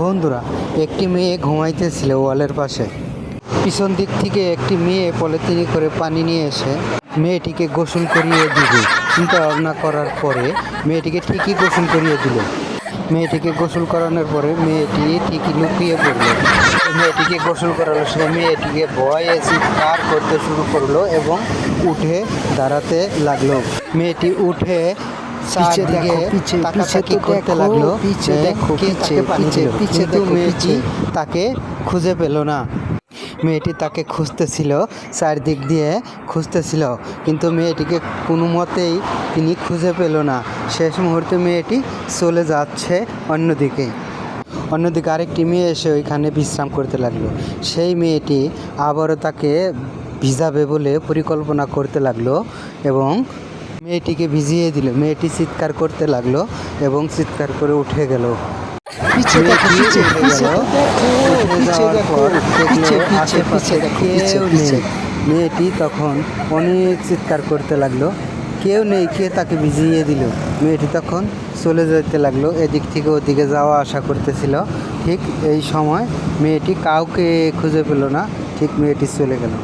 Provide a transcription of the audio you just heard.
বন্ধুরা, একটি মেয়ে ঘুমাইতেছিল ওয়ালের পাশে। পিছন দিক থেকে একটি মেয়ে পলিথিনে করে পানি নিয়ে এসে মেয়েটিকে গোসল করিয়ে দিবে। চিন্তা ভাবনা করার পরে মেয়েটিকে ঠিকই গোসল করিয়ে দিল। মেয়েটিকে গোসল করানোর পরে মেয়েটি ঠিকই লুকিয়ে পড়ল। মেয়েটিকে গোসল করালো, সে মেয়েটিকে ভয়ে চিৎকার করতে শুরু করলো এবং উঠে দাঁড়াতে লাগলো। মেয়েটি উঠে করতে লাগলো, কিন্তু মেয়েটি তাকে খুঁজে পেল না। মেয়েটি তাকে খুঁজতেছিল, চারদিক দিয়ে খুঁজতেছিল, কিন্তু মেয়েটিকে কোনো মতেই তিনি খুঁজে পেল না। শেষ মুহূর্তে মেয়েটি চলে যাচ্ছে অন্যদিকে। আরেকটি মেয়ে এসে ওইখানে বিশ্রাম করতে লাগলো। সেই মেয়েটি আবারও তাকে ভিজাবে বলে পরিকল্পনা করতে লাগলো এবং মেয়েটিকে ভিজিয়ে দিল। মেয়েটি চিৎকার করতে লাগলো এবং চিৎকার করে উঠে গেল। মেয়েটি তখন অনেক চিৎকার করতে লাগলো, কেউ নেই, কে তাকে ভিজিয়ে দিল। মেয়েটি তখন চলে যেতে লাগলো, এদিক থেকে ওদিকে যাওয়া আসা করতেছিল। ঠিক এই সময় মেয়েটি কাউকে খুঁজে পেল না, ঠিক মেয়েটি চলে গেল।